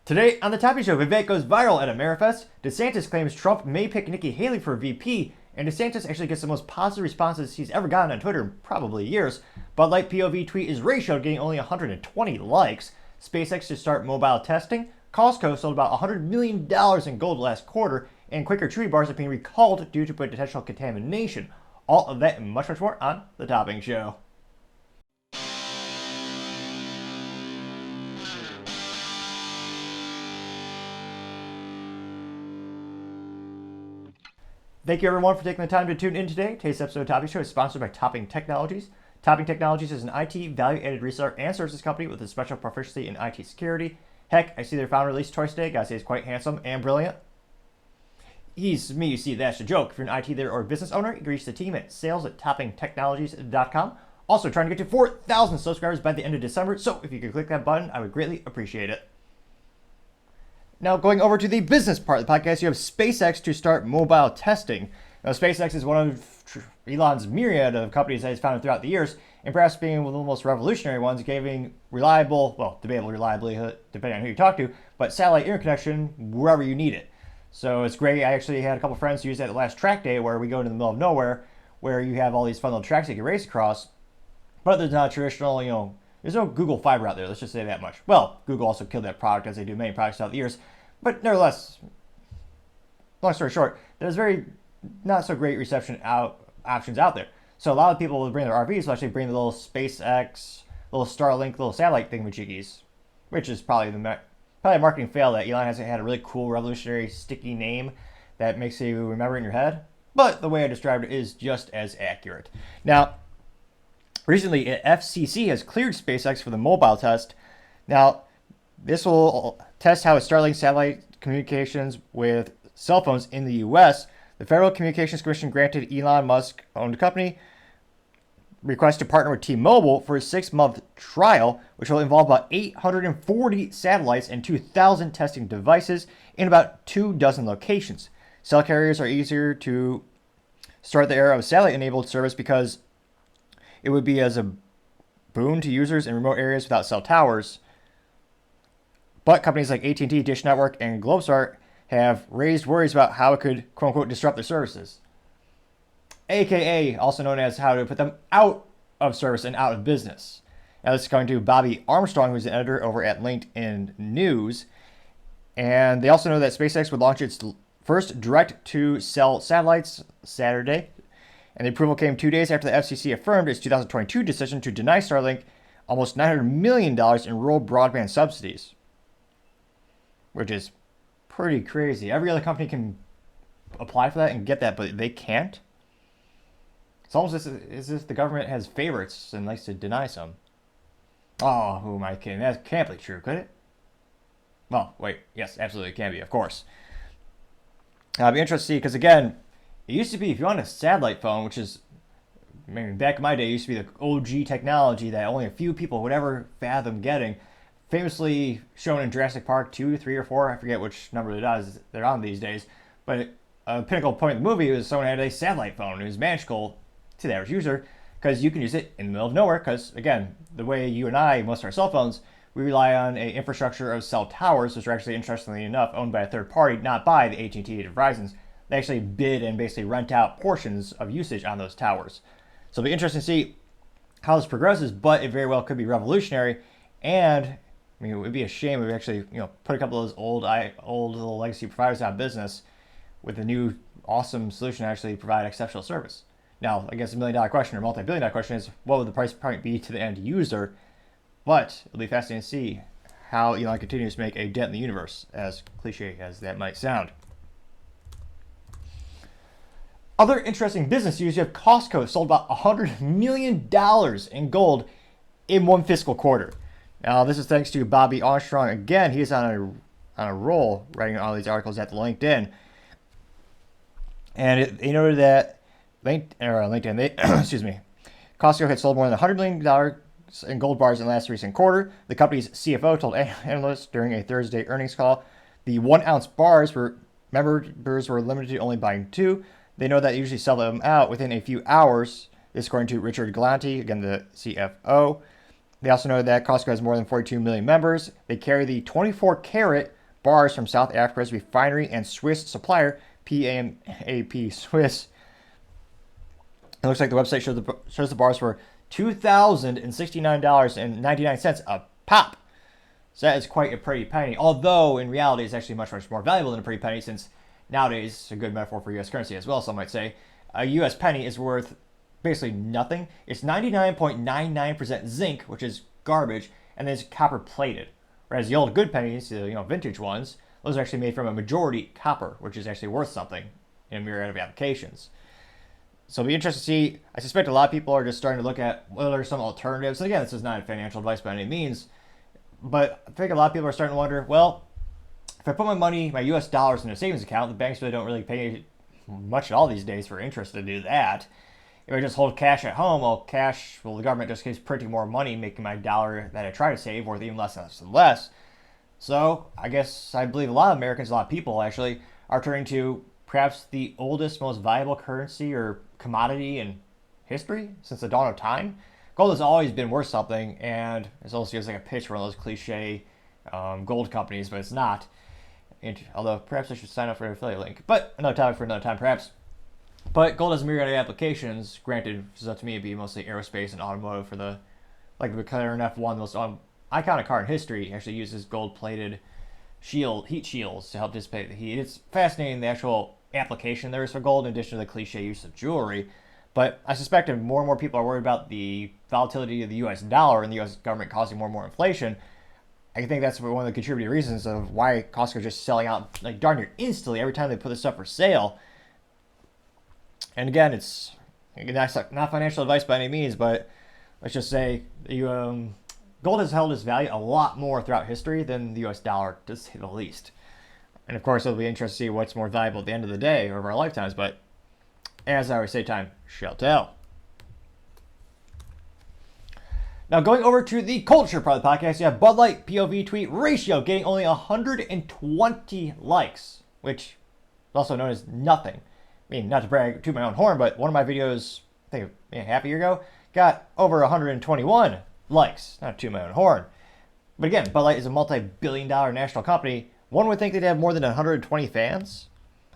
Today on the Topping Show, Vivek goes viral at Amerifest, DeSantis claims Trump may pick Nikki Haley for VP, and DeSantis actually gets the most positive responses he's ever gotten on Twitter in probably years. But Light POV tweet is ratioed, getting only 120 likes. SpaceX to start mobile testing. Costco sold about $100 million in gold last quarter, and Quaker Chewy Bars are being recalled due to potential contamination. All of that and much, much more on the Topping Show. Thank you everyone for taking the time to tune in today. Today's episode of Topping Show is sponsored by Topping Technologies. Topping Technologies is an IT value-added reseller and services company with a special proficiency in IT security. Heck, I see their founder released twice today. Gotta say he's quite handsome and brilliant. He's me, you see, that's a joke. If you're an IT leader or business owner, you can reach the team at sales@toppingtechnologies.com. Also trying to get to 4,000 subscribers by the end of December, so if you could click that button, I would greatly appreciate it. Now, going over to the business part of the podcast, you have SpaceX to start mobile testing. Now, SpaceX is one of Elon's myriad of companies that he's founded throughout the years, and perhaps being one of the most revolutionary ones, giving reliable, well, debatable reliably, depending on who you talk to, but satellite interconnection wherever you need it. So it's great. I actually had a couple friends use that at the last track day where we go into the middle of nowhere, where you have all these fun little tracks you can race across, but there's not traditional, there's no Google Fiber out there, let's just say that much. Well, Google also killed that product, as they do many products throughout the years. But nevertheless, long story short, there's very not so great reception options out there. So a lot of people will bring their RVs, will actually bring the little SpaceX, little Starlink, little satellite thingamajiggies, which is probably a marketing fail that Elon hasn't had a really cool, revolutionary, sticky name that makes you remember in your head. But the way I described it is just as accurate. Now, recently, FCC has cleared SpaceX for the mobile test. Now, this will test how Starlink satellite communications with cell phones in the U.S. The Federal Communications Commission granted Elon Musk-owned company request to partner with T-Mobile for a 6-month trial, which will involve about 840 satellites and 2,000 testing devices in about 24 locations. Cell carriers are easier to start the era of satellite-enabled service because it would be as a boon to users in remote areas without cell towers. But companies like AT&T, Dish Network, and Globestar have raised worries about how it could, quote-unquote, disrupt their services. AKA, also known as how to put them out of service and out of business. Now, this is going to Bobby Armstrong, who's an editor over at LinkedIn News. And they also know that SpaceX would launch its first direct-to-cell satellites Saturday. And the approval came 2 days after the FCC affirmed its 2022 decision to deny Starlink almost $900 million in rural broadband subsidies, which is pretty crazy. Every other company can apply for that and get that, but they can't. It's almost as if the government has favorites and likes to deny some. Oh, who am I kidding? That can't be true, could it? Well, wait. Yes, absolutely it can be, of course. I'll be interested to see, because again, it used to be, if you want a satellite phone, which is, back in my day, it used to be the OG technology that only a few people would ever fathom getting. Famously shown in Jurassic Park 2, 3, or 4, I forget which number they're on these days, but a pinnacle point of the movie was someone had a satellite phone. It was magical to the average user because you can use it in the middle of nowhere because, again, the way you and I, most of our cell phones, we rely on an infrastructure of cell towers, which are actually, interestingly enough, owned by a third party, not by the AT&T and Verizon's. They actually bid and basically rent out portions of usage on those towers. So it'll be interesting to see how this progresses, but it very well could be revolutionary. And it would be a shame if we actually, put a couple of those old little legacy providers out of business with a new awesome solution to actually provide exceptional service. Now, I guess a $1 million question or multi-billion dollar question is, what would the price point be to the end user? But it'll be fascinating to see how Elon continues to make a dent in the universe, as cliche as that might sound. Other interesting business news, you have Costco sold about $100 million in gold in one fiscal quarter. Now, this is thanks to Bobby Armstrong. Again, he's on a roll writing all these articles at the LinkedIn. And he noted that Costco had sold more than $100 million in gold bars in the last recent quarter. The company's CFO told analysts during a Thursday earnings call the 1-ounce bars members were limited to only buying 2. They know that they usually sell them out within a few hours. This according to Richard Galanti, again the CFO. They also know that Costco has more than 42 million members. They carry the 24-karat bars from South Africa's refinery and Swiss supplier, PAMAP Swiss. It looks like the website shows the bars for $2,069.99 a pop. So that is quite a pretty penny, although in reality it's actually much, much more valuable than a pretty penny, since nowadays, it's a good metaphor for U.S. currency as well, some might say, a U.S. penny is worth basically nothing. It's 99.99% zinc, which is garbage, and then it's copper plated. Whereas the old good pennies, the vintage ones, those are actually made from a majority copper, which is actually worth something in a myriad of applications. So it'll be interesting to see. I suspect a lot of people are just starting to look at what are some alternatives. And again, this is not financial advice by any means, but I think a lot of people are starting to wonder, well, if I put my money, my U.S. dollars in a savings account, the banks really don't really pay much at all these days for interest to do that. If I just hold cash at home, the government just keeps printing more money, making my dollar that I try to save worth even less and less and less. So I guess I believe a lot of Americans, a lot of people actually, are turning to perhaps the oldest, most valuable currency or commodity in history since the dawn of time. Gold has always been worth something, and it almost feels like a pitch for one of those cliche gold companies, but it's not. Although perhaps I should sign up for an affiliate link. But another topic for another time, perhaps. But gold has a myriad of applications. Granted, to me, it'd be mostly aerospace and automotive for the McLaren F1, the most iconic car in history, actually uses gold-plated heat shields to help dissipate the heat. It's fascinating the actual application there is for gold, in addition to the cliche use of jewelry. But I suspect if more and more people are worried about the volatility of the U.S. dollar and the U.S. government causing more and more inflation, I think that's one of the contributing reasons of why Costco is just selling out darn near instantly every time they put this stuff for sale. And again, it's not financial advice by any means, but let's just say gold has held its value a lot more throughout history than the U.S. dollar, to say the least. And of course, it'll be interesting to see what's more valuable at the end of the day over our lifetimes. But as I always say, time shall tell. Now, going over to the culture part of the podcast, you have Bud Light POV tweet ratio getting only 120 likes, which is also known as nothing. I mean, not to brag to my own horn, but one of my videos, I think half a year ago, got over 121 likes. Not to my own horn. But again, Bud Light is a multi-billion-dollar national company. One would think they'd have more than 120 fans.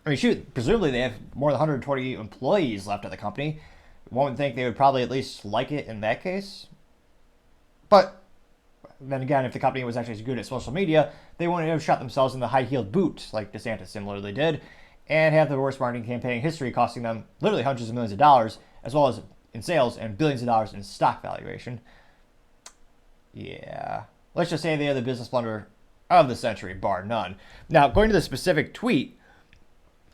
I mean, shoot, presumably they have more than 120 employees left at the company. One would think they would probably at least like it in that case. But then again, if the company was actually as good at social media, they wouldn't have shot themselves in the high-heeled boot like DeSantis similarly did, and have the worst marketing campaign in history, costing them literally hundreds of millions of dollars, as well as in sales and billions of dollars in stock valuation. Yeah. Let's just say they are the business blunder of the century, bar none. Now, going to the specific tweet,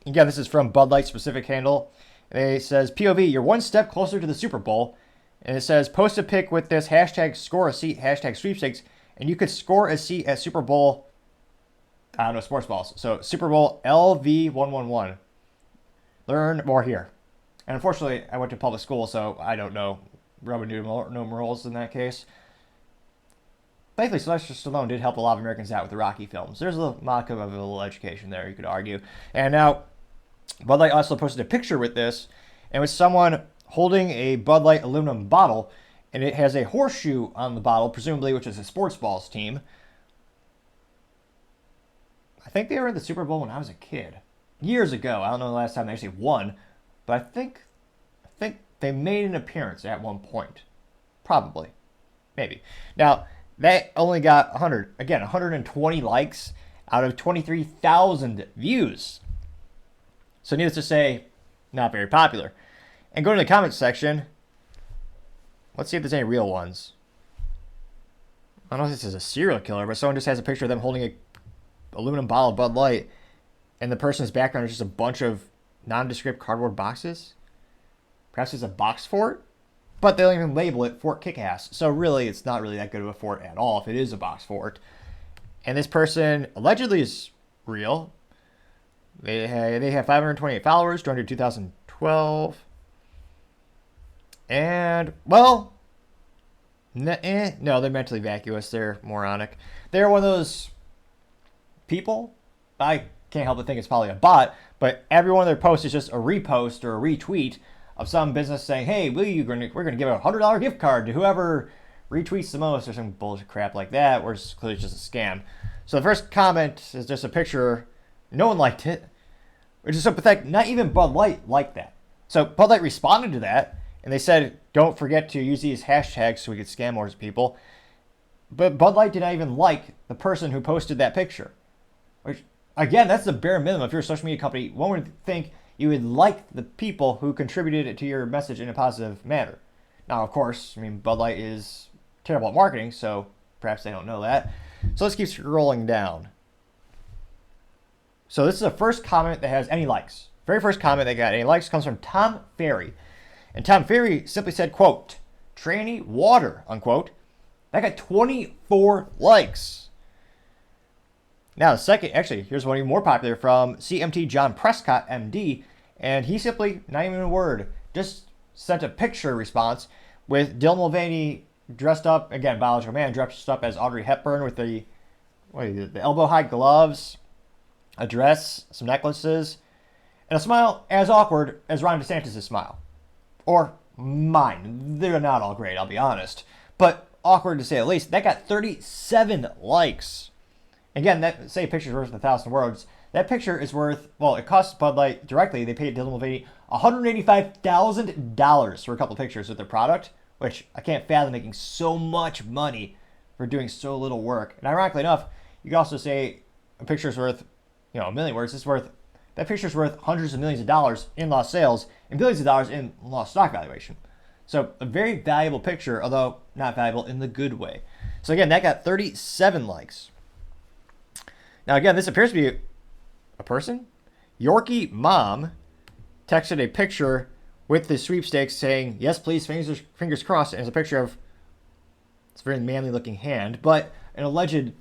again, this is from Bud Light's specific handle. It says, POV, you're one step closer to the Super Bowl. And it says, post a pic with this hashtag score a seat, hashtag sweepstakes, and you could score a seat at Super Bowl, I don't know, sports balls. So Super Bowl LV111. Learn more here. And unfortunately, I went to public school, so I don't know Roman numerals in that case. Thankfully, Sylvester Stallone did help a lot of Americans out with the Rocky films. There's a little modicum of a little education there, you could argue. And now, Bud Light also posted a picture with this, and with someone holding a Bud Light aluminum bottle, and it has a horseshoe on the bottle, presumably, which is a sports balls team. I think they were in the Super Bowl when I was a kid. Years ago. I don't know the last time they actually won, but I think they made an appearance at one point. Probably. Maybe. Now, that only got 120 likes out of 23,000 views. So needless to say, not very popular. And go to the comments section. Let's see if there's any real ones. I don't know if this is a serial killer, but someone just has a picture of them holding a aluminum bottle of Bud Light, and the person's background is just a bunch of nondescript cardboard boxes. Perhaps it's a box fort, but they don't even label it Fort Kickass. So really, it's not really that good of a fort at all if it is a box fort. And this person allegedly is real. They have 528 followers, joined in 2012. And, well, no, they're mentally vacuous. They're moronic. They're one of those people. I can't help but think it's probably a bot, but every one of their posts is just a repost or a retweet of some business saying, hey, we're going to give a $100 gift card to whoever retweets the most or some bullshit crap like that, where it's clearly just a scam. So the first comment is just a picture. No one liked it, which is so pathetic. Not even Bud Light liked that. So Bud Light responded to that, and they said, don't forget to use these hashtags so we could scam more people. But Bud Light did not even like the person who posted that picture. Which, again, that's the bare minimum. If you're a social media company, one would think you would like the people who contributed to your message in a positive manner. Now, of course, I mean, Bud Light is terrible at marketing, so perhaps they don't know that. So let's keep scrolling down. So this is the first comment that has any likes. Very first comment that got any likes comes from Tom Ferry. And Tom Ferry simply said, quote, tranny water, unquote. That got 24 likes. Now, the second, actually, here's one even more popular from CMT John Prescott, MD. And he simply, not even a word, just sent a picture response with Dylan Mulvaney dressed up, again, biological man, dressed up as Audrey Hepburn with the elbow-high gloves, a dress, some necklaces, and a smile as awkward as Ron DeSantis' smile. Or mine. They're not all great, I'll be honest. But awkward to say the least. That got 37 likes. Again, that say a picture's worth 1,000 words. That picture is worth, well, it costs Bud Light directly. They paid Dylan Mulvaney $185,000 for a couple pictures with their product, which I can't fathom making so much money for doing so little work. And ironically enough, you can also say a picture's worth, a million words. That picture's worth hundreds of millions of dollars in lost sales and billions of dollars in lost stock valuation. So a very valuable picture, although not valuable in the good way. So again, that got 37 likes. Now again, this appears to be a person. Yorkie Mom texted a picture with the sweepstakes saying, yes, please, fingers crossed. And it's a picture of, it's a very manly looking hand, but an alleged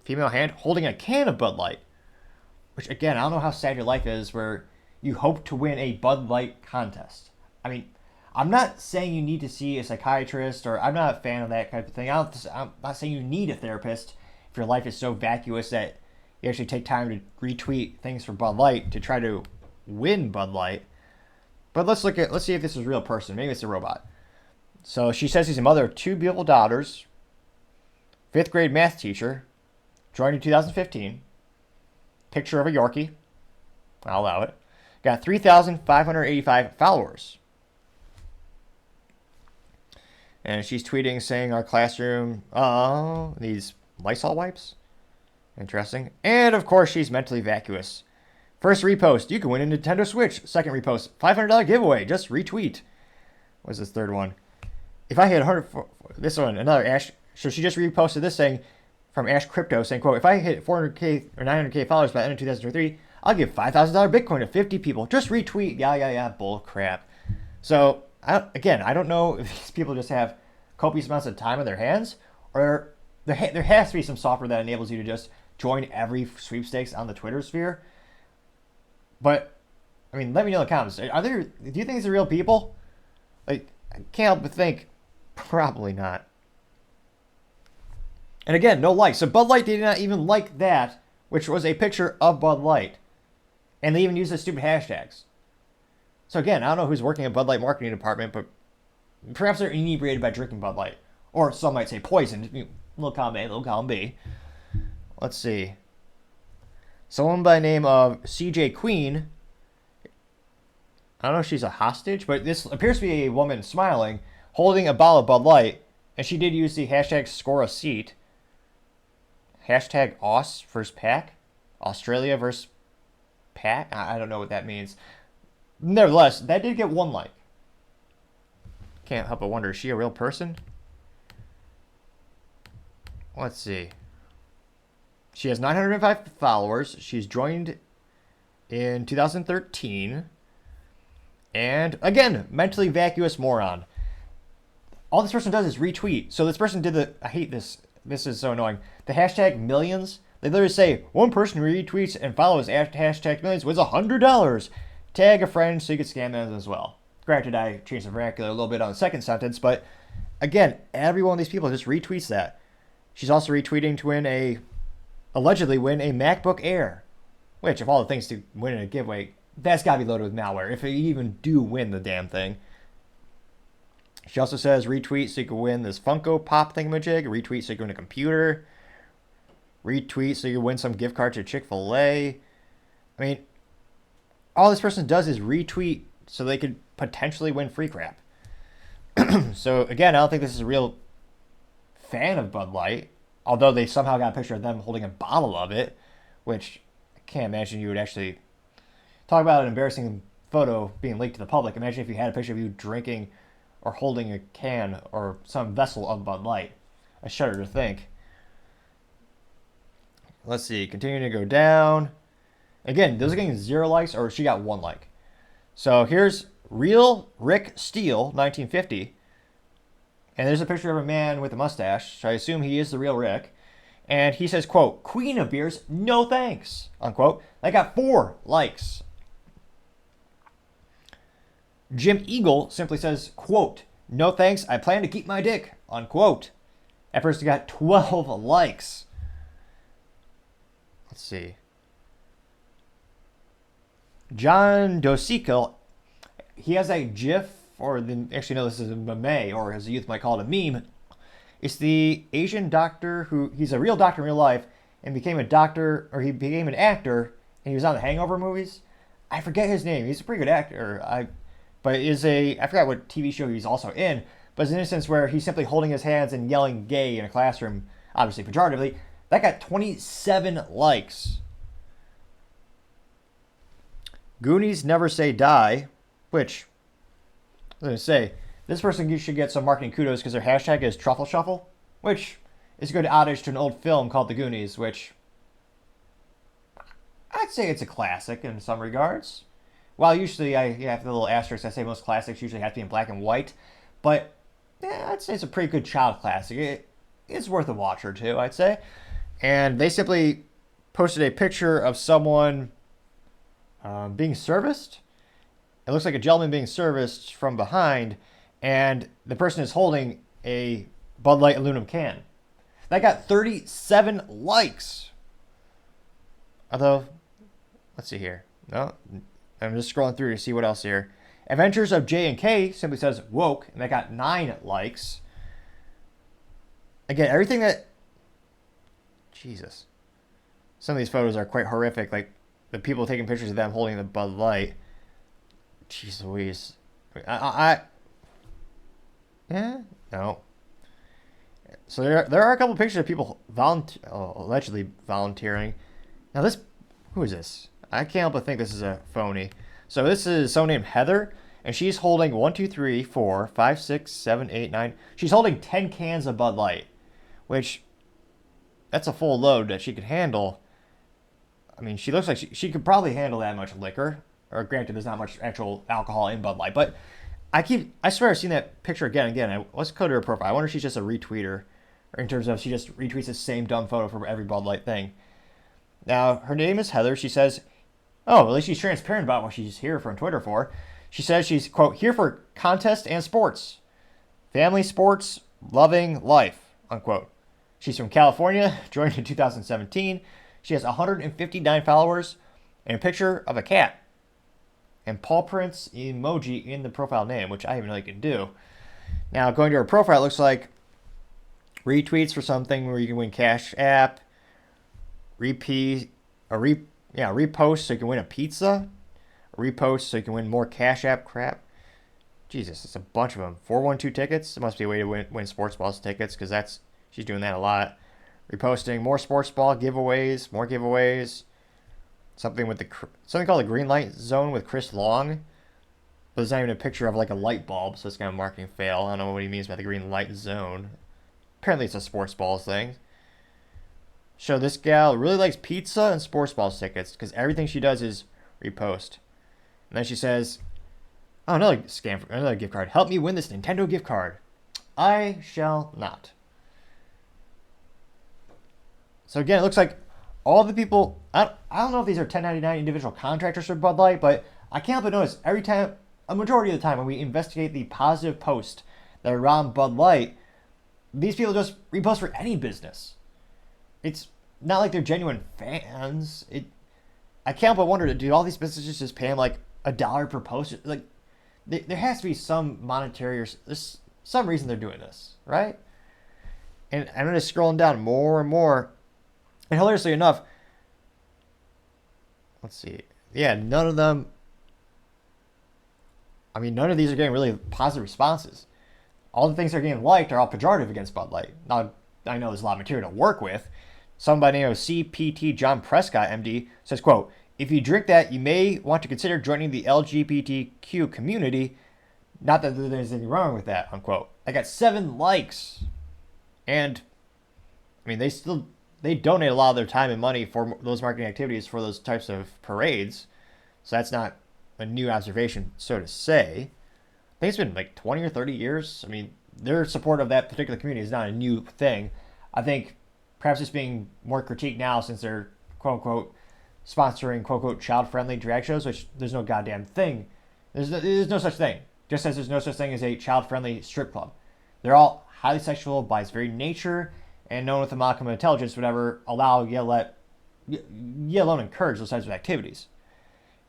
female hand holding a can of Bud Light. Which, again, I don't know how sad your life is where you hope to win a Bud Light contest. I mean, I'm not saying you need to see a psychiatrist, or I'm not a fan of that kind of thing. I'm not saying you need a therapist if your life is so vacuous that you actually take time to retweet things for Bud Light to try to win Bud Light. But let's see if this is a real person. Maybe it's a robot. So she says she's a mother of 2 beautiful daughters, 5th grade math teacher, joined in 2015. Picture of a Yorkie. I'll allow it. Got 3,585 followers. And she's tweeting saying our classroom, these Lysol wipes. Interesting. And of course, she's mentally vacuous. First repost, you can win a Nintendo Switch. Second repost, $500 giveaway. Just retweet. What's this third one? If I hit 100, this one, another Ash. So she just reposted this saying, from Ash Crypto saying, quote, if I hit 400K or 900K followers by the end of 2023, I'll give $5,000 Bitcoin to 50 people. Just retweet. Yeah. Bull crap. So, I don't know if these people just have copious amounts of time on their hands, or there has to be some software that enables you to just join every sweepstakes on the Twitter sphere. But, I mean, let me know in the comments. Do you think these are real people? Like, I can't help but think, probably not. And again, no likes. So Bud Light did not even like that, which was a picture of Bud Light. And they even used the stupid hashtags. So again, I don't know who's working at Bud Light marketing department, but perhaps they're inebriated by drinking Bud Light. Or some might say poisoned. Little column A, little column B. Let's see. Someone by the name of CJ Queen. I don't know if she's a hostage, but this appears to be a woman smiling, holding a bottle of Bud Light. And she did use the hashtag score a seat. Hashtag Aus versus Pack. Australia versus Pack. I don't know what that means. Nevertheless, that did get 1 like. Can't help but wonder, is she a real person? Let's see. She has 905 followers. She's joined in 2013. And again, mentally vacuous moron. All this person does is retweet. So this person did I hate this. This is so annoying. The hashtag millions. They literally say, one person who retweets and follows hashtag millions wins $100. Tag a friend so you can scam them as well. Granted, I changed the vernacular a little bit on the second sentence, but again, every one of these people just retweets that. She's also retweeting to allegedly win a MacBook Air, which, of all the things to win in a giveaway, that's got to be loaded with malware, if you even do win the damn thing. She also says retweet so you can win this Funko Pop thingamajig, retweet so you can win a computer, retweet so you win some gift card to Chick-fil-A. I mean, all this person does is retweet so they could potentially win free crap. So again, I don't think this is a real fan of Bud Light, although they somehow got a picture of them holding a bottle of it, which I can't imagine you would actually talk about an embarrassing photo being leaked to the public. Imagine if you had a picture of you drinking or holding a can or some vessel of Bud Light. I shudder to think. Let's see, continuing to go down. Again, those are getting 0 likes, or she got 1 like. So here's Real Rick Steele, 1950. And there's a picture of a man with a mustache, so I assume he is the real Rick. And he says, quote, "Queen of beers, no thanks," unquote. I got 4 likes. Jim Eagle simply says, quote, "No thanks, I plan to keep my dick," unquote. That person got 12 likes. Let's see. John Dosico, he has a GIF, or actually no, this is a meme, or as the youth might call it, a meme. It's the Asian doctor who, he's a real doctor in real life, and became a doctor, or he became an actor, and he was on the Hangover movies. I forget his name. He's a pretty good actor. I forgot what TV show he's also in, but it's an instance where he's simply holding his hands and yelling gay in a classroom, obviously pejoratively. That got 27 likes. Goonies Never Say Die, which, I was going to say, this person should get some marketing kudos because their hashtag is Truffle Shuffle, which is a good homage to an old film called The Goonies, which I'd say it's a classic in some regards. While usually I have the little asterisk, I say most classics usually have to be in black and white, but yeah, I'd say it's a pretty good child classic. It's worth a watch or two, I'd say. And they simply posted a picture of someone being serviced. It looks like a gentleman being serviced from behind, and the person is holding a Bud Light aluminum can. That got 37 likes. Although, let's see here. No, I'm just scrolling through to see what else here. Adventures of J and K simply says woke, and that got 9 likes. Again, everything that... Jesus. Some of these photos are quite horrific, like the people taking pictures of them holding the Bud Light. Jeez Louise. Yeah? No. So there are a couple pictures of people allegedly volunteering. Now this... Who is this? I can't help but think this is a phony. So this is someone named Heather, and she's holding 1, 2, 3, 4, 5, 6, 7, 8, 9. She's holding 10 cans of Bud Light, which that's a full load that she could handle. I mean, she looks like she could probably handle that much liquor. Or granted, there's not much actual alcohol in Bud Light, but I swear I've seen that picture again and again. Let's go to her profile. I wonder if she's just a retweeter, or in terms of she just retweets the same dumb photo for every Bud Light thing. Now, her name is Heather. She says, at least she's transparent about what she's here for on Twitter for. She says she's, quote, "here for contest and sports. Family sports, loving life," unquote. She's from California, joined in 2017. She has 159 followers and a picture of a cat. And paw prints emoji in the profile name, which I even know you can do. Now, going to her profile, it looks like retweets for something where you can win Cash App, repost so you can win a pizza, repost so you can win more Cash App crap. Jesus, it's a bunch of them. 412 tickets. It must be a way to win sports balls tickets because she's doing that a lot. Reposting more sports ball giveaways, more giveaways. Something called the Green Light Zone with Chris Long. But there's not even a picture of like a light bulb, so it's kind of a marketing fail. I don't know what he means by the Green Light Zone. Apparently it's a sports balls thing. So this gal really likes pizza and sports balls tickets because everything she does is repost. And then she says, another gift card. "Help me win this Nintendo gift card." I shall not. So again, it looks like all the people, I don't know if these are 1099 individual contractors for Bud Light, but I can't help but notice every time, a majority of the time when we investigate the positive posts that are around Bud Light, these people just repost for any business. It's not like they're genuine fans. I can't help but wonder, do all these businesses just pay them like $1 per post? Like, there has to be some monetary or there's some reason they're doing this, right? And I'm just scrolling down more and more. And hilariously enough, let's see. Yeah, none of them. I mean, none of these are getting really positive responses. All the things that are getting liked are all pejorative against Bud Light. Now, I know there's a lot of material to work with. Someone by the name of CPT John Prescott, MD, says, quote, if you drink that, you may want to consider joining the LGBTQ community. Not that there's anything wrong with that, unquote. I got 7 likes. And, I mean, they donate a lot of their time and money for those marketing activities for those types of parades. So that's not a new observation, so to say. I think it's been like 20 or 30 years. I mean, their support of that particular community is not a new thing. I think perhaps it's being more critiqued now since they're, quote unquote, sponsoring, quote unquote, child-friendly drag shows, which there's no goddamn thing. There's no such thing. Just as there's no such thing as a child-friendly strip club. They're all highly sexual by its very nature, and no one with a modicum of intelligence would ever allow, yet alone encourage those types of activities.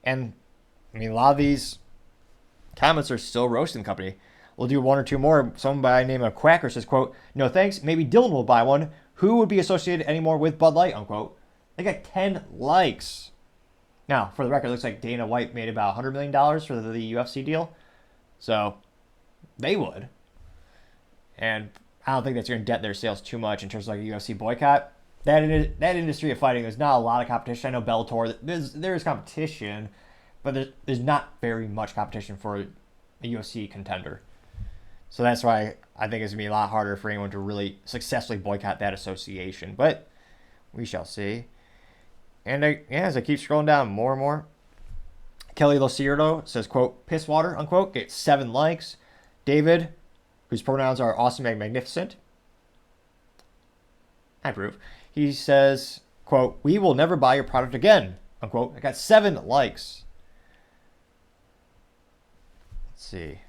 And, I mean, a lot of these comments are still roasting the company. We'll do 1 or 2 more. Someone by the name of Quaker says, quote, no thanks, maybe Dylan will buy one. Who would be associated anymore with Bud Light, unquote. They got 10 likes. Now, for the record, it looks like Dana White made about $100 million for the UFC deal. So, they would. And I don't think that's going to dent their sales too much in terms of like a UFC boycott. That industry of fighting, there's not a lot of competition. I know Bellator, there's competition, but there's not very much competition for a UFC contender. So that's why I think it's going to be a lot harder for anyone to really successfully boycott that association. But we shall see. And as I keep scrolling down more and more, Kelly Locierto says, quote, piss water, unquote, gets 7 likes. David, whose pronouns are awesome and magnificent, I approve. He says, quote, we will never buy your product again, unquote. I got 7 likes. Let's see.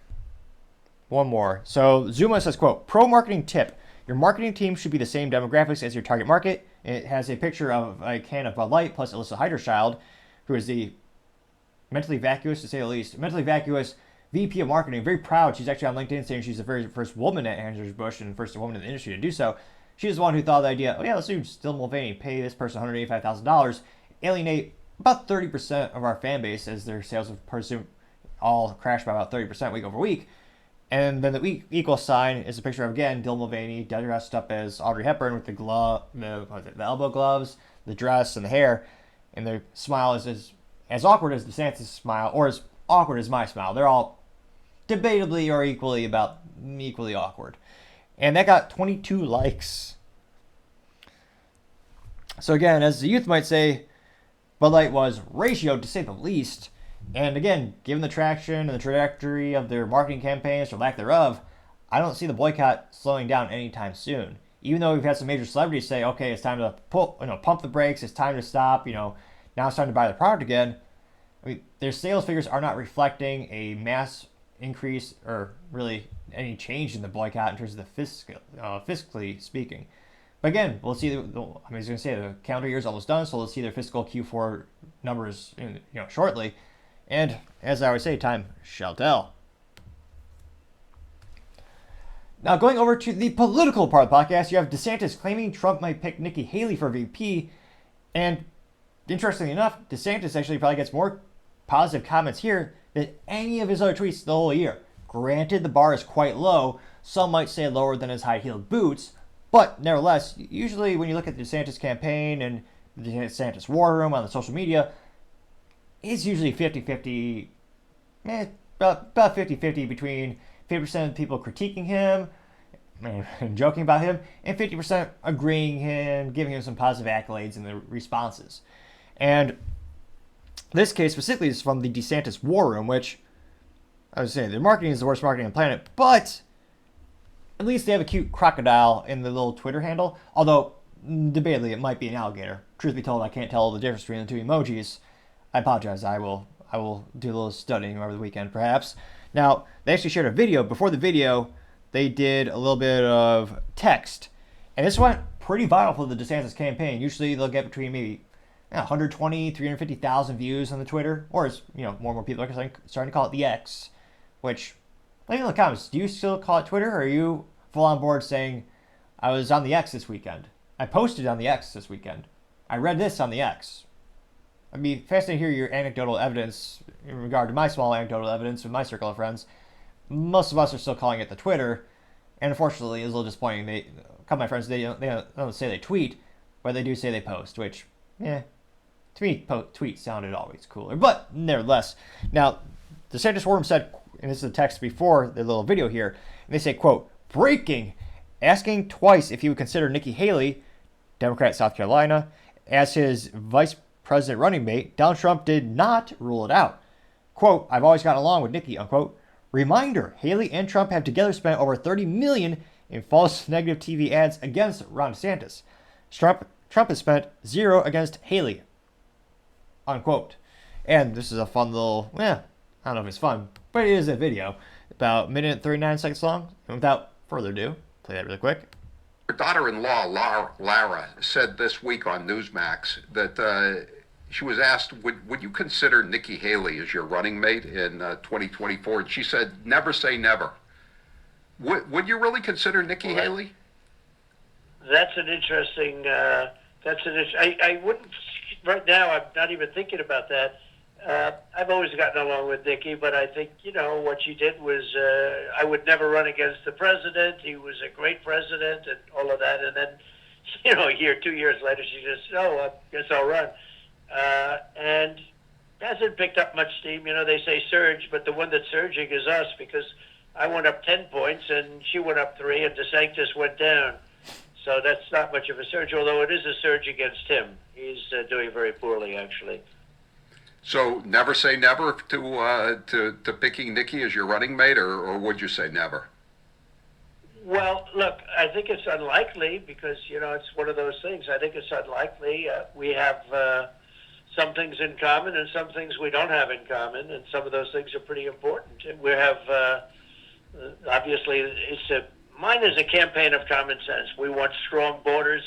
One more. So Zuma says, quote, pro marketing tip. Your marketing team should be the same demographics as your target market. It has a picture of a can of Bud Light plus Alyssa Heiderchild, who is the mentally vacuous, to say the least, mentally vacuous VP of marketing. Very proud. She's actually on LinkedIn saying she's the very first woman at Anheuser-Busch and first woman in the industry to do so. She's the one who thought of the idea, oh yeah, let's do Dylan Mulvaney, pay this person $185,000, alienate about 30% of our fan base as their sales of person all crashed by about 30% week over week. And then the equal sign is a picture of, again, Dylan Mulvaney dressed up as Audrey Hepburn with the elbow gloves, the dress, and the hair. And the smile is as awkward as DeSantis' smile, or as awkward as my smile. They're all debatably or equally awkward. And that got 22 likes. So again, as the youth might say, Bud Light was ratioed, to say the least. And again, given the traction and the trajectory of their marketing campaigns, or lack thereof, I don't see the boycott slowing down anytime soon. Even though we've had some major celebrities say, okay, it's time to pump the brakes, it's time to stop, now it's time to buy the product again. I mean, their sales figures are not reflecting a mass increase or really any change in the boycott in terms of the fiscally speaking. But again, we'll see. I was going to say the calendar year is almost done, so we'll see their fiscal Q4 numbers, shortly. And as I always say, time shall tell. Now, going over to the political part of the podcast, you have DeSantis claiming Trump might pick Nikki Haley for VP. And interestingly enough, DeSantis actually probably gets more positive comments here than any of his other tweets the whole year. Granted, the bar is quite low. Some might say lower than his high-heeled boots. But nevertheless, usually when you look at the DeSantis campaign and the DeSantis war room on the social media, it's usually 50-50, about 50-50 between 50% of people critiquing him and joking about him, and 50% agreeing him, giving him some positive accolades in the responses. And this case specifically is from the DeSantis war room, which I was saying, their marketing is the worst marketing on the planet, but at least they have a cute crocodile in the little Twitter handle, although debatably it might be an alligator. Truth be told, I can't tell the difference between the two emojis. I apologize. I will do a little studying over the weekend, perhaps. Now, they actually shared a video. Before the video, they did a little bit of text. And this went pretty viral for the DeSantis campaign. Usually they'll get between maybe 120, 350,000 views on the Twitter. Or as more and more people are starting to call it the X. Which, let me know in the comments. Do you still call it Twitter? Or are you full on board saying, I was on the X this weekend? I posted on the X this weekend. I read this on the X. I'd be fascinated to hear your anecdotal evidence in regard to my small anecdotal evidence with my circle of friends. Most of us are still calling it the Twitter, and unfortunately, it's a little disappointing. A couple of my friends, they don't say they tweet, but they do say they post, which, to me, tweet sounded always cooler. But nevertheless, now, DeSantis Forum said, and this is the text before the little video here, and they say, quote, breaking, asking twice if he would consider Nikki Haley, Democrat South Carolina, as his vice president running mate. Donald Trump did not rule it out. Quote, I've always gotten along with Nikki, unquote. Reminder, Haley and Trump have together spent over $30 million in false negative TV ads against Ron DeSantis. Trump has spent zero against Haley, unquote. And this is a fun little, I don't know if it's fun, but it is a video about a minute and 39 seconds long. And without further ado, play that really quick. Her daughter-in-law, Lara, said this week on Newsmax that she was asked, would you consider Nikki Haley as your running mate in 2024? And she said, never say never. Would you really consider Nikki Haley? That's an interesting, I wouldn't, right now, I'm not even thinking about that. I've always gotten along with Nikki, but I think, what she did was, I would never run against the president. He was a great president and all of that. And then, a year, 2 years later, she just, I guess I'll run. And hasn't picked up much steam. They say surge, but the one that's surging is us, because I went up 10 points and she went up 3 and DeSantis went down. So that's not much of a surge, although it is a surge against him. He's doing very poorly, actually. So never say never to picking Nikki as your running mate, or would you say never? Well, look, I think it's unlikely because, it's one of those things. I think it's unlikely. We have some things in common and some things we don't have in common, and some of those things are pretty important. And we have, obviously, mine is a campaign of common sense. We want strong borders.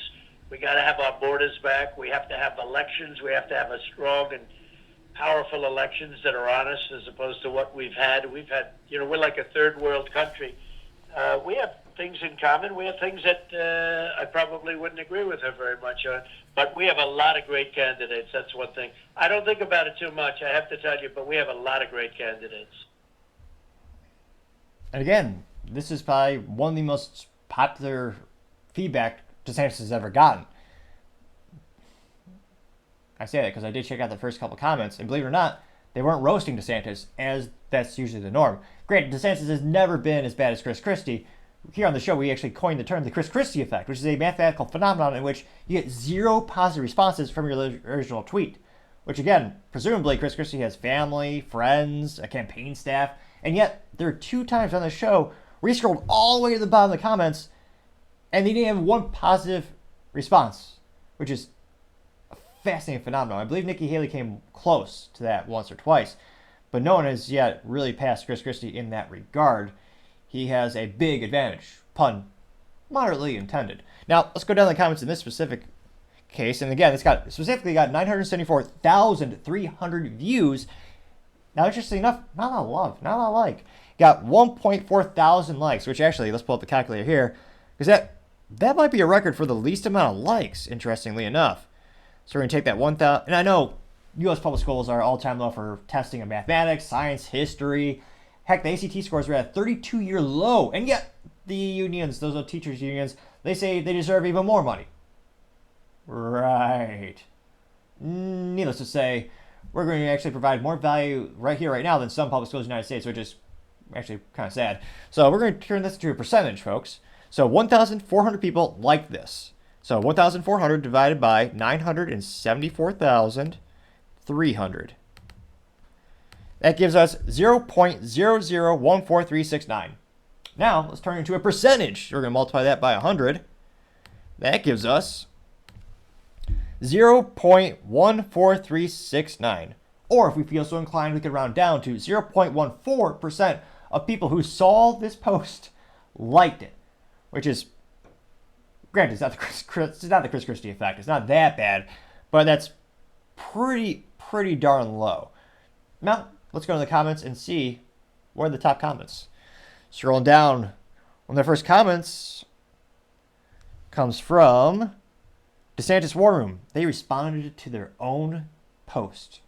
We got to have our borders back. We have to have elections. We have to have a strong and powerful elections that are honest, as opposed to what we've had. We've had, we're like a third world country. We have things in common. We have things that I probably wouldn't agree with her very much on. But we have a lot of great candidates. That's one thing. I don't think about it too much, I have to tell you, but we have a lot of great candidates. And again, this is probably one of the most popular feedback DeSantis has ever gotten. I say that because I did check out the first couple comments, and believe it or not, they weren't roasting DeSantis, as that's usually the norm. Granted, DeSantis has never been as bad as Chris Christie. Here on the show, we actually coined the term the Chris Christie effect, which is a mathematical phenomenon in which you get 0 positive responses from your original tweet. Which again, presumably Chris Christie has family, friends, a campaign staff, and yet there are 2 times on the show where he scrolled all the way to the bottom of the comments and he didn't have 1 positive response, which is a fascinating phenomenon. I believe Nikki Haley came close to that once or twice, but no one has yet really passed Chris Christie in that regard. He has a big advantage, pun moderately intended. Now, let's go down the comments in this specific case. And again, it's specifically got 974,300 views. Now, interestingly enough, not a lot of love, not a lot of like. Got 1.4 thousand likes, which actually, let's pull up the calculator here, because that might be a record for the least amount of likes, interestingly enough. So we're going to take that 1,000, and I know U.S. public schools are all-time low for testing of mathematics, science, history. Heck, the ACT scores are at a 32-year low, and yet the unions, those are teachers' unions, they say they deserve even more money. Right. Needless to say, we're going to actually provide more value right here, right now, than some public schools in the United States, which is actually kind of sad. So we're going to turn this into a percentage, folks. So 1,400 people like this. So 1,400 divided by 974,300. That gives us 0.0014369. Now, let's turn it into a percentage. We're going to multiply that by 100. That gives us 0.14369. Or if we feel so inclined, we could round down to 0.14% of people who saw this post liked it. Which is, granted, it's not the Chris Christie effect. It's not that bad, but that's pretty darn low. Now, let's go to the comments and see what are the top comments. Scrolling down, one of the first comments comes from DeSantis War Room, they responded to their own post.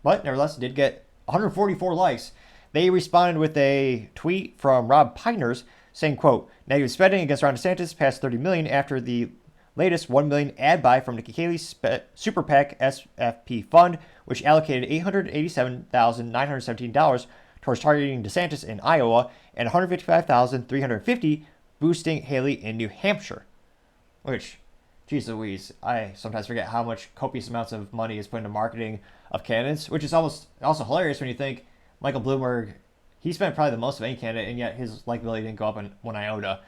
But nevertheless, it did get 144 likes. They responded with a tweet from Rob Piners saying, quote, negative spending against Ron DeSantis passed 30 million after the latest 1 million ad buy from Nikki Haley's Super PAC SFP fund, which allocated $887,917 towards targeting DeSantis in Iowa and $155,350 boosting Haley in New Hampshire. Which, geez Louise, I sometimes forget how much copious amounts of money is put into marketing of candidates, which is almost also hilarious when you think Michael Bloomberg, he spent probably the most of any candidate, and yet his likability didn't go up in 1 iota.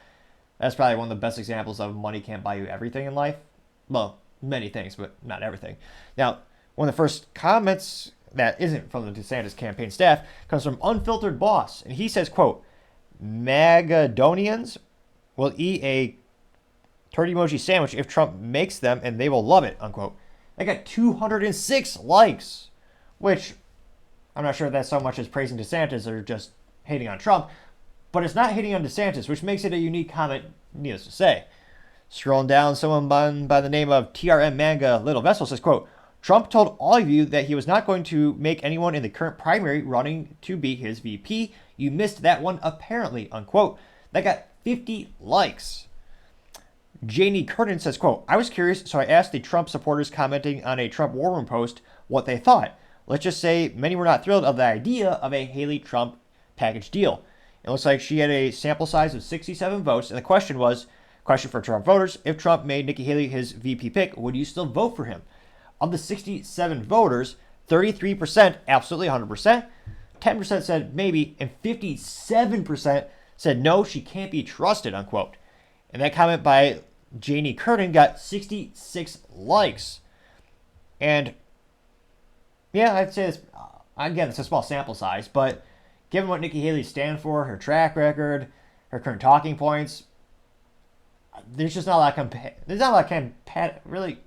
That's probably one of the best examples of money can't buy you everything in life. Well, many things, but not everything. Now, one of the first comments that isn't from the DeSantis campaign staff comes from Unfiltered Boss, and he says, quote, Magadonians will eat a turd emoji sandwich if Trump makes them, and they will love it, unquote. They got 206 likes, which I'm not sure if that's so much as praising DeSantis or just hating on Trump, but it's not hating on DeSantis, which makes it a unique comment, needless to say. Scrolling down, someone by the name of TRM Manga Little Vessel says, quote, Trump told all of you that he was not going to make anyone in the current primary running to be his VP. You missed that one, apparently, unquote. That got 50 likes. Janie Curtin says, quote, I was curious, so I asked the Trump supporters commenting on a Trump War Room post what they thought. Let's just say many were not thrilled of the idea of a Haley-Trump package deal. It looks like she had a sample size of 67 votes, and the question for Trump voters, if Trump made Nikki Haley his VP pick, would you still vote for him? Of the 67 voters, 33% absolutely 100%, 10% said maybe, and 57% said no, she can't be trusted, unquote. And that comment by Janie Curtin got 66 likes. And yeah, I'd say this, again, it's a small sample size, but given what Nikki Haley stands for, her track record, her current talking points, there's just not a lot of really.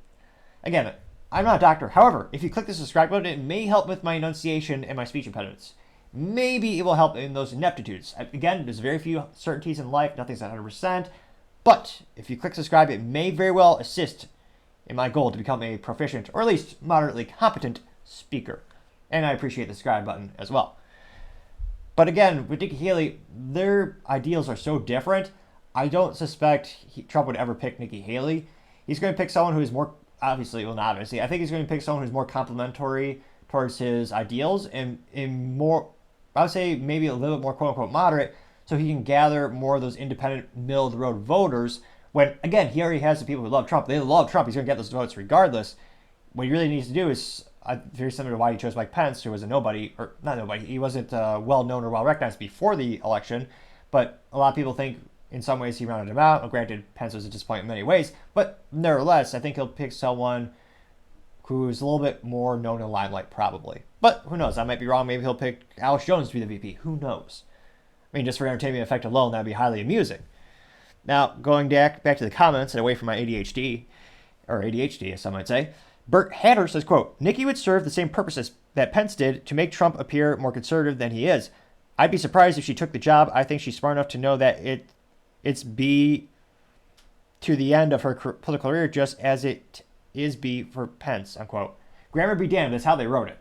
Again, I'm not a doctor. However, if you click the subscribe button, it may help with my enunciation and my speech impediments. Maybe it will help in those ineptitudes. Again, there's very few certainties in life. Nothing's 100%. But if you click subscribe, it may very well assist in my goal to become a proficient, or at least moderately competent, speaker. And I appreciate the subscribe button as well. But again, with Nikki Haley, their ideals are so different. I don't suspect Trump would ever pick Nikki Haley. He's going to pick someone who is more, obviously, I think he's going to pick someone who's more complimentary towards his ideals and more, I would say maybe a little bit more quote-unquote moderate, so he can gather more of those independent, middle-of-the-road voters when, again, he already has the people who love Trump. They love Trump. He's going to get those votes regardless. What he really needs to do is, very similar to why he chose Mike Pence, who was a nobody, or not nobody, he wasn't well-known or well-recognized before the election, but a lot of people think in some ways he rounded him out. Well, granted, Pence was a disappointment in many ways, but nevertheless, I think he'll pick someone who's a little bit more known in the limelight, probably. But who knows? I might be wrong. Maybe he'll pick Alex Jones to be the VP. Who knows? I mean, just for entertainment effect alone, that'd be highly amusing. Now, going back to the comments and away from my ADHD, or ADHD, as some might say, Bert Hatter says, quote, Nikki would serve the same purposes that Pence did to make Trump appear more conservative than he is. I'd be surprised if she took the job. I think she's smart enough to know that it's B to the end of her political career, just as it is B for Pence, unquote. Grammar be damned, that's how they wrote it.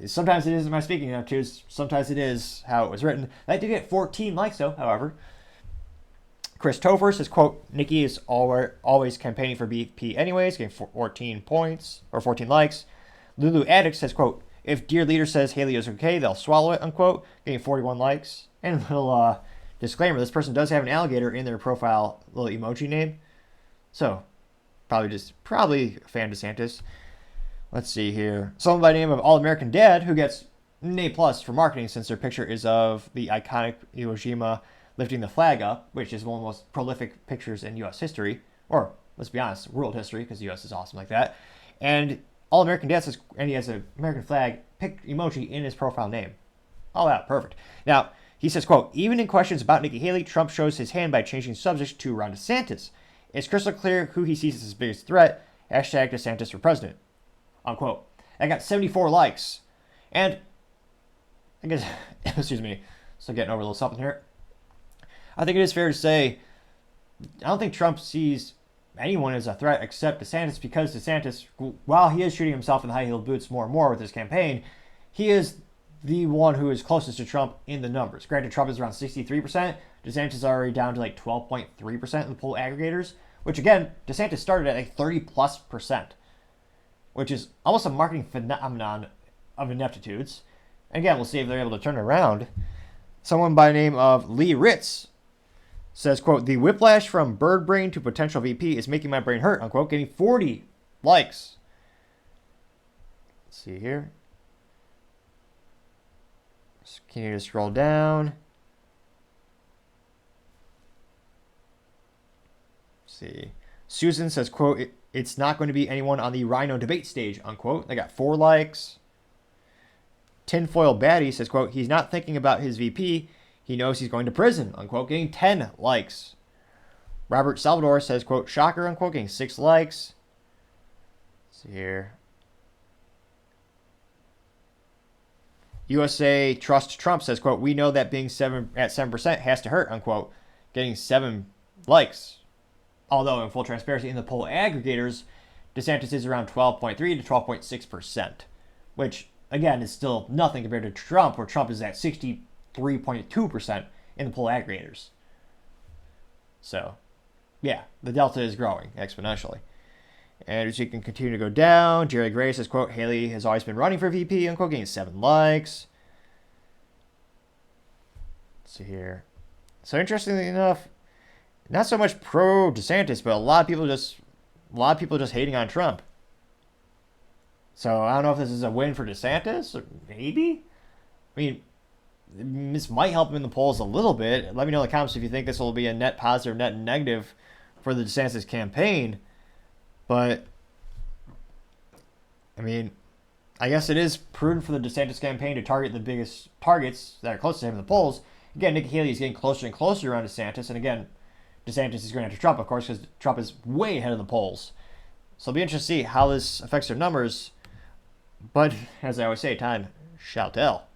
Sometimes it is in my speaking aptitudes, sometimes it is how it was written. That did get 14 likes, though, however. Chris Topher says, quote, Nikki is always campaigning for VP anyways, getting 14 points, or 14 likes. Lulu Addict says, quote, if dear leader says Haley is okay, they'll swallow it, unquote, getting 41 likes. And a little disclaimer, this person does have an alligator in their profile little emoji name. So, probably fan DeSantis. Let's see here. Someone by the name of All-American Dad, who gets an A+ for marketing since their picture is of the iconic Iwo Jima lifting the flag up, which is one of the most prolific pictures in U.S. history, or let's be honest, world history, because the U.S. is awesome like that. And All-American Dad says, and he has an American flag emoji in his profile name. Oh, yeah, perfect. Now, he says, quote, even in questions about Nikki Haley, Trump shows his hand by changing subjects to Ron DeSantis. It's crystal clear who he sees as his biggest threat. Hashtag DeSantis for president. Unquote. I got 74 likes. And, I guess, excuse me, still getting over a little something here. I think it is fair to say, I don't think Trump sees anyone is a threat except DeSantis, because DeSantis, while he is shooting himself in the high-heeled boots more and more with his campaign, he is the one who is closest to Trump in the numbers. Granted, Trump is around 63%. DeSantis is already down to like 12.3% in the poll aggregators, which again, DeSantis started at like 30+%, which is almost a marketing phenomenon of ineptitudes. And again, we'll see if they're able to turn it around. Someone by the name of Lee Ritz says, quote, the whiplash from bird brain to potential VP is making my brain hurt, unquote, getting 40 likes. Let's see here. Continue to scroll down. Let's see. Susan says, quote, it's not going to be anyone on the Rhino debate stage, unquote. They got 4 likes. Tinfoil Baddie says, quote, he's not thinking about his VP. He knows he's going to prison, unquote, getting 10 likes. Robert Salvador says, quote, shocker, unquote, getting 6 likes. Let's see here. USA Trust Trump says, quote, we know that being at 7% has to hurt, unquote, getting 7 likes. Although, in full transparency, in the poll aggregators, DeSantis is around 12.3 to 12.6%, which, again, is still nothing compared to Trump, where Trump is at 63.2% in the poll aggregators. So, yeah, the delta is growing exponentially. And as you can continue to go down, Jerry Gray says, quote, Haley has always been running for VP, unquote, getting 7 likes. Let's see here. So interestingly enough, not so much pro DeSantis, but a lot of people just hating on Trump. So I don't know if this is a win for DeSantis, or maybe. I mean, this might help him in the polls a little bit. Let me know in the comments if you think this will be a net positive, net negative for the DeSantis campaign. But, I mean, I guess it is prudent for the DeSantis campaign to target the biggest targets that are close to him in the polls. Again, Nikki Haley is getting closer and closer around DeSantis. And again, DeSantis is going after Trump, of course, because Trump is way ahead of the polls. So it'll be interesting to see how this affects their numbers. But, as I always say, time shall tell.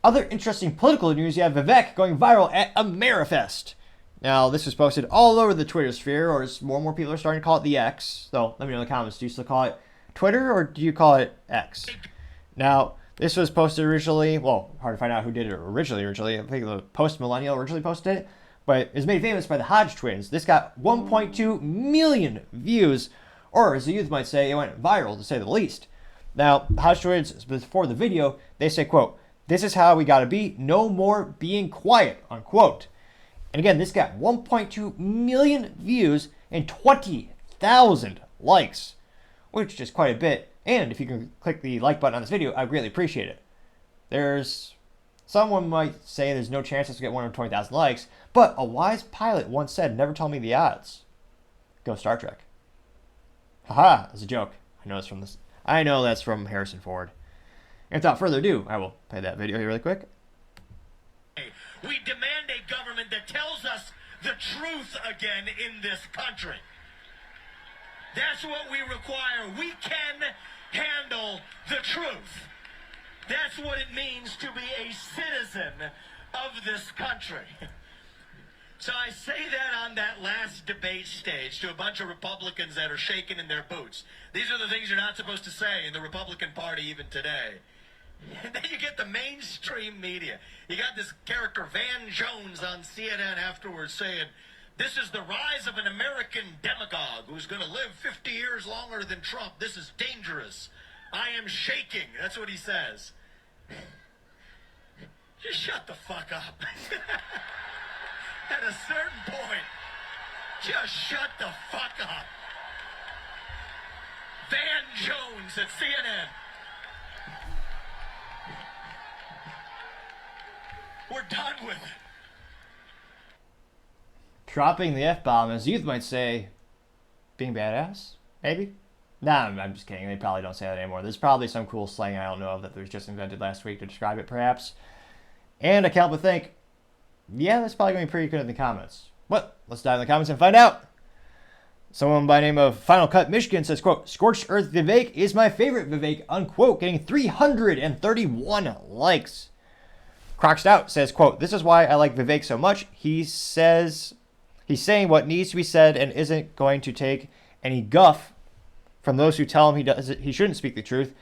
Other interesting political news, you have Vivek going viral at Amerifest. Now, this was posted all over the Twitter sphere, or as more and more people are starting to call it the X. So, let me know in the comments. Do you still call it Twitter, or do you call it X? Now, this was posted originally, well, hard to find out who did it originally. I think the Post-Millennial originally posted it. But it was made famous by the Hodge twins. This got 1.2 million views, or as the youth might say, it went viral, to say the least. Now, Hodge twins, before the video, they say, quote, this is how we gotta be, no more being quiet, unquote. And again, this got 1.2 million views and 20,000 likes, which is quite a bit. And if you can click the like button on this video, I'd greatly appreciate it. Someone might say there's no chance this will get 120,000 likes, but a wise pilot once said, never tell me the odds. Go Star Trek. Haha, that's a joke. I know that's from Harrison Ford. And without further ado, I will play that video here really quick. We demand a government that tells us the truth again in this country. That's what we require. We can handle the truth. That's what it means to be a citizen of this country. So I say that on that last debate stage to a bunch of Republicans that are shaking in their boots. These are the things you're not supposed to say in the Republican Party even today. And then you get the mainstream media. You got this character Van Jones on CNN afterwards saying, this is the rise of an American demagogue who's going to live 50 years longer than Trump. This is dangerous. I am shaking. That's what he says. Just shut the fuck up. At a certain point, just shut the fuck up. Van Jones at CNN. We're done with it. Dropping the F-bomb, as youth might say, being badass, maybe? Nah, I'm just kidding. They probably don't say that anymore. There's probably some cool slang I don't know of that was just invented last week to describe it, perhaps. And I can't but think, yeah, that's probably going to be pretty good in the comments. But let's dive in the comments and find out. Someone by the name of Final Cut Michigan says, quote, Scorched Earth Vivek is my favorite Vivek, unquote, getting 331 likes. Crocsed Out says, quote, this is why I like Vivek so much. He He's saying what needs to be said and isn't going to take any guff from those who tell him he shouldn't speak the truth.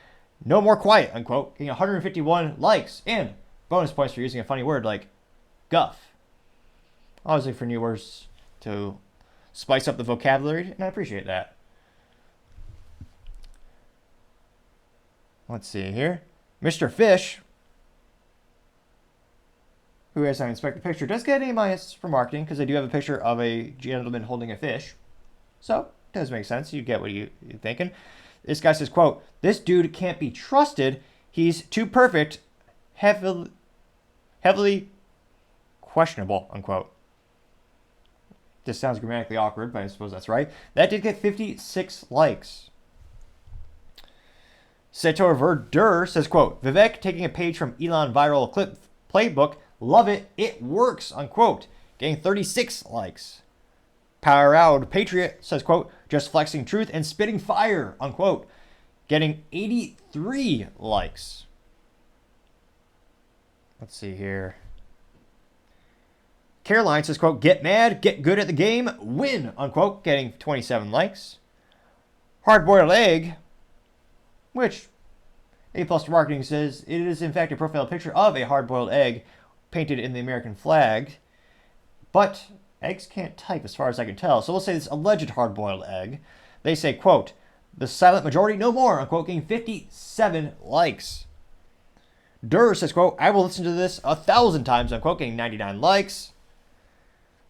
No more quiet, unquote. Getting 151 likes and bonus points for using a funny word like guff. I always look for new words to spice up the vocabulary, and I appreciate that. Let's see here. Mr. Fish, who, as I inspect the picture, does get an A- for marketing because they do have a picture of a gentleman holding a fish. So, it does make sense. You get what you're thinking. This guy says, quote, "This dude can't be trusted. He's too perfect. Heavily questionable," unquote. This sounds grammatically awkward, but I suppose that's right. That did get 56 likes. Setor Verdur says, quote, "Vivek taking a page from Elon viral clip playbook. Love it. It works," unquote. Getting 36 likes. Power Out Patriot says, quote, "Just flexing truth and spitting fire," unquote. Getting 83 likes. Let's see here. Caroline says, quote, "Get mad, get good at the game, win," unquote. Getting 27 likes. Hard-boiled egg, which A+ Marketing says it is in fact a profile picture of a hard-boiled egg painted in the American flag. But eggs can't type as far as I can tell, so we'll say this alleged hard-boiled egg. They say, quote, "The silent majority, no more," unquote, getting 57 likes. Durr says, quote, "I will listen to this 1,000 times," unquote, getting 99 likes.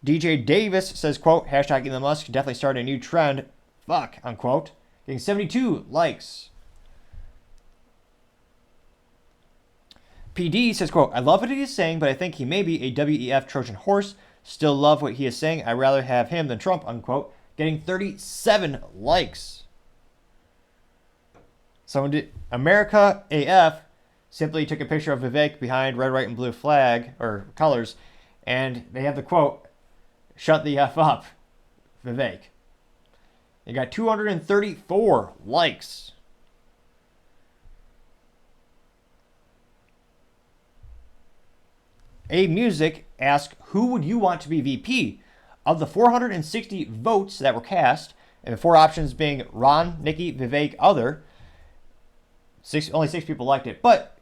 DJ Davis says, quote, "Hashtag Elon Musk definitely started a new trend, fuck," unquote, getting 72 likes. PD says, quote, "I love what he is saying, but I think he may be a WEF Trojan horse. Still love what he is saying. I'd rather have him than Trump," unquote, getting 37 likes. Someone did. America AF simply took a picture of Vivek behind red, white, and blue flag, or colors, and they have the quote, "Shut the F up, Vivek." They got 234 likes. A Music asked, "Who would you want to be VP?" Of the 460 votes that were cast, and the four options being Ron, Nikki, Vivek, other, only 6 people liked it, but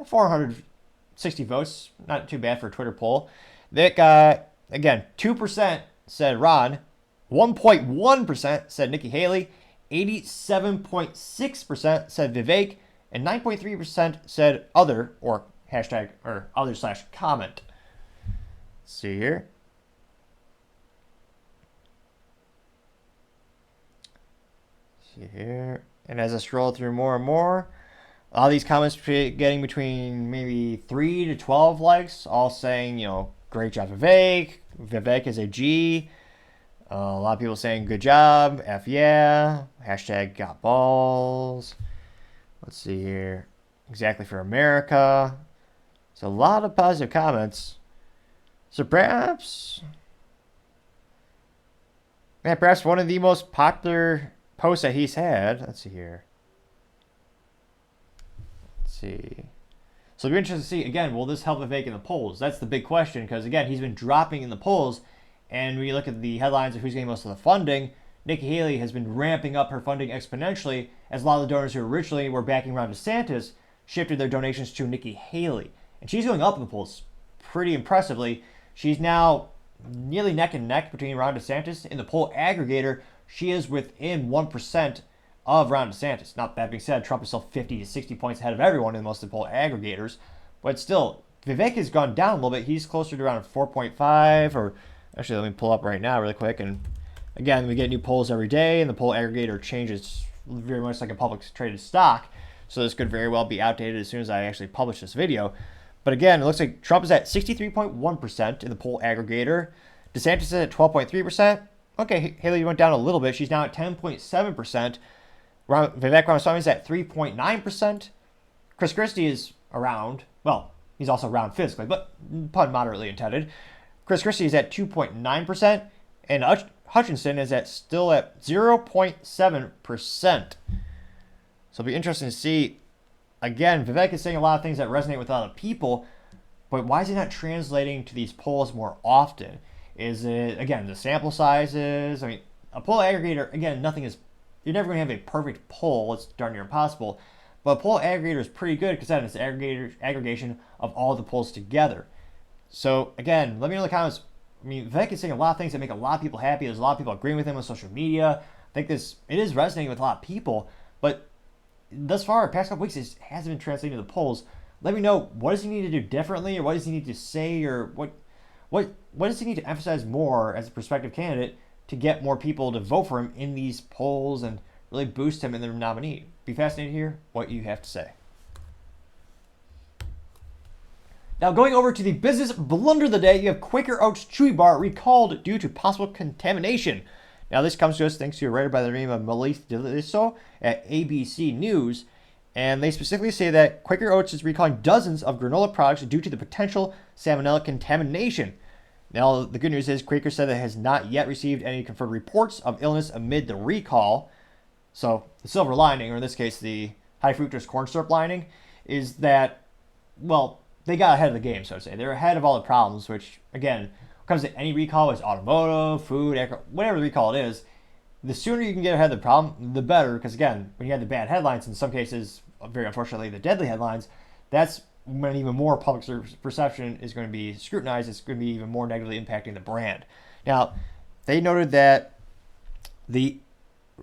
460 votes, not too bad for a Twitter poll. That got, again, 2% said Ron, 1.1% said Nikki Haley, 87.6% said Vivek, and 9.3% said other, or hashtag, or other/comment. Let's see here. And as I scroll through more and more, a lot of these comments getting between maybe 3 to 12 likes, all saying, you know, "Great job, Vivek. Vivek is a G." A lot of people saying, "Good job. F yeah." Hashtag got balls. Let's see here. Exactly for America. So a lot of positive comments. So perhaps one of the most popular posts that he's had. Let's see here. So it'll be interesting to see, again, will this help Vivek in the polls? That's the big question, because, again, he's been dropping in the polls, and when you look at the headlines of who's getting most of the funding, Nikki Haley has been ramping up her funding exponentially, as a lot of the donors who originally were backing Ron DeSantis shifted their donations to Nikki Haley. And she's going up in the polls pretty impressively. She's now nearly neck and neck between Ron DeSantis. In the poll aggregator, she is within 1% of Ron DeSantis. Now, that being said, Trump is still 50 to 60 points ahead of everyone in most of the poll aggregators. But still, Vivek has gone down a little bit. He's closer to around 4.5, or actually, let me pull up right now really quick. And again, we get new polls every day, and the poll aggregator changes very much like a public traded stock. So this could very well be outdated as soon as I actually publish this video. But again, it looks like Trump is at 63.1% in the poll aggregator. DeSantis is at 12.3%. Okay, Haley went down a little bit. She's now at 10.7%. Vivek Ramaswamy is at 3.9%. Chris Christie is around, well, he's also around physically, but pun moderately intended. Chris Christie is at 2.9%, and Hutchinson is still at 0.7%. So it'll be interesting to see. Again, Vivek is saying a lot of things that resonate with a lot of people, but why is he not translating to these polls more often? Is it, again, the sample sizes? I mean, a poll aggregator, again, you're never going to have a perfect poll. It's darn near impossible. But a poll aggregator is pretty good because then it's the aggregation of all the polls together. So, again, let me know in the comments. I mean, Vivek is saying a lot of things that make a lot of people happy. There's a lot of people agreeing with him on social media. I think it is resonating with a lot of people. But thus far, the past couple weeks, it hasn't been translating to the polls. Let me know, what does he need to do differently, or what does he need to say, or what does he need to emphasize more as a prospective candidate to get more people to vote for him in these polls and really boost him in the nominee? Be fascinated to hear what you have to say. Now, going over to the business blunder of the day, you have Quaker Chewy Bar recalled due to possible contamination. Now, this comes to us thanks to a writer by the name of Melissa DeLiso at ABC News. And they specifically say that Quaker Oats is recalling dozens of granola products due to the potential salmonella contamination. Now, the good news is Quaker said that it has not yet received any confirmed reports of illness amid the recall. So, the silver lining, or in this case, the high fructose corn syrup lining, is that, well, they got ahead of the game, so to say. They're ahead of all the problems, which, again, when it comes to any recall, it's automotive, food, whatever the recall it is, the sooner you can get ahead of the problem, the better, because, again, when you have the bad headlines, in some cases, very unfortunately, the deadly headlines, that's when even more public perception is going to be scrutinized. It's going to be even more negatively impacting the brand. Now, they noted that the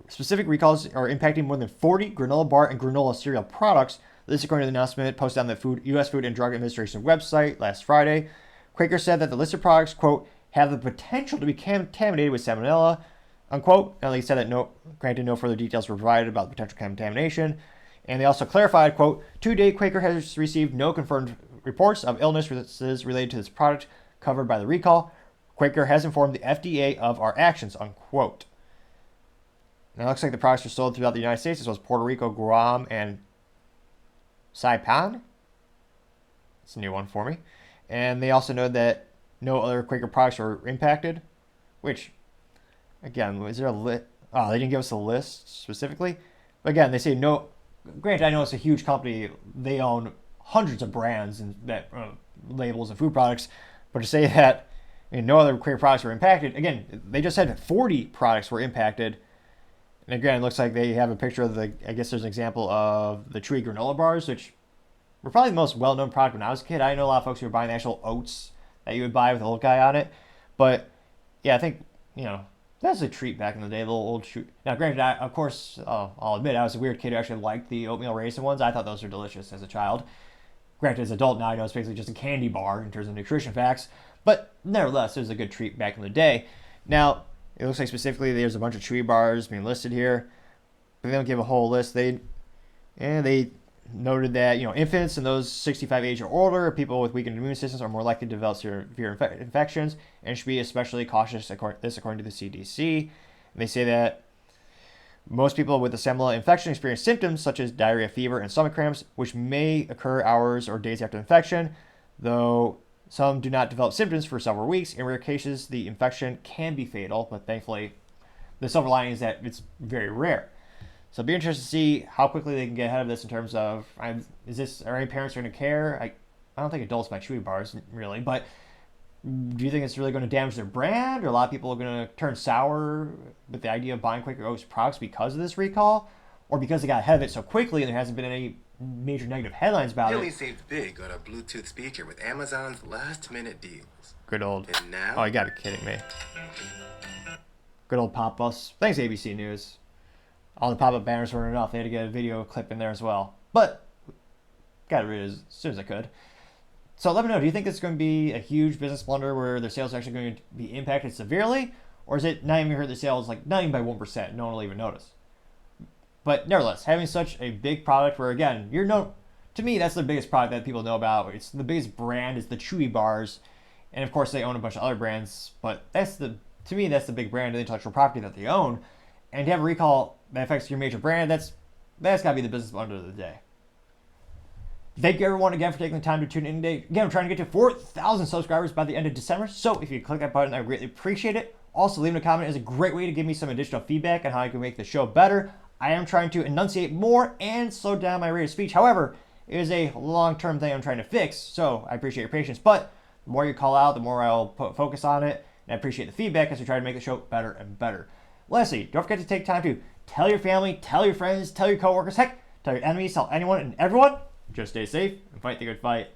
specific recalls are impacting more than 40 granola bar and granola cereal products. This is according to the announcement posted on the U.S. Food and Drug Administration website last Friday. Quaker said that the listed products, quote, have the potential to be contaminated with salmonella, unquote. Now, they said that granted, no further details were provided about the potential contamination. And they also clarified, quote, to date, Quaker has received no confirmed reports of illnesses related to this product covered by the recall. Quaker has informed the FDA of our actions, unquote. Now, it looks like the products are sold throughout the United States, as well as Puerto Rico, Guam, and Saipan. It's a new one for me. And they also noted that no other Quaker products were impacted, which, again, is there a list? Oh, they didn't give us a list specifically. But again, they say no. Granted, I know it's a huge company. They own hundreds of brands and that labels and food products. But to say that no other Quaker products were impacted, again, they just said 40 products were impacted. And again, it looks like they have a picture of I guess there's an example of the Chewy granola bars, which were probably the most well-known product when I was a kid. I know a lot of folks who were buying the actual oats that you would buy with the little guy on it. But yeah, I think, that's a treat back in the day, the little old Chewy. Now, granted, of course, I'll admit, I was a weird kid who actually liked the oatmeal raisin ones. I thought those were delicious as a child. Granted, as an adult now, I know it's basically just a candy bar in terms of nutrition facts. But nevertheless, it was a good treat back in the day. Now, it looks like specifically there's a bunch of Chewy bars being listed here. But they don't give a whole list. They noted that, infants and those 65 age or older, people with weakened immune systems are more likely to develop severe infections and should be especially cautious, according to the CDC. And they say that most people with a salmonella infection experience symptoms such as diarrhea, fever, and stomach cramps, which may occur hours or days after infection, though some do not develop symptoms for several weeks. In rare cases, the infection can be fatal, but thankfully, the silver lining is that it's very rare. So it'll be interesting to see how quickly they can get ahead of this in terms of, are any parents going to care? I don't think adults buy Chewy bars, really, but do you think it's really going to damage their brand? Or a lot of people are going to turn sour with the idea of buying Quaker Oats products because of this recall? Or because they got ahead of it so quickly and there hasn't been any major negative headlines about Haley it? saved big on a Bluetooth speaker with Amazon's last-minute deals. Good old... And now... Oh, you got to be kidding me. Good old pop bus. Thanks, ABC News. All the pop-up banners weren't enough. They had to get a video clip in there as well. But got rid of it as soon as I could. So let me know, do you think this is going to be a huge business blunder where their sales are actually going to be impacted severely? Or is it not even hurt the sales, not even by 1%? No one will even notice. But nevertheless, having such a big product where, again, to me, that's the biggest product that people know about. It's the biggest brand is the Chewy bars. And of course, they own a bunch of other brands. But to me, that's the big brand, the intellectual property that they own. And to have a recall that affects your major brand, that's got to be the business blunder of the day. Thank you everyone again for taking the time to tune in today. Again, I'm trying to get to 4,000 subscribers by the end of December. So if you click that button, I would greatly appreciate it. Also, leaving a comment is a great way to give me some additional feedback on how I can make the show better. I am trying to enunciate more and slow down my rate of speech. However, it is a long-term thing I'm trying to fix, so I appreciate your patience. But the more you call out, the more I'll focus on it. and I appreciate the feedback as we try to make the show better and better. Lastly, don't forget to take time to tell your family, tell your friends, tell your coworkers, heck, tell your enemies, tell anyone and everyone. Just stay safe and fight the good fight.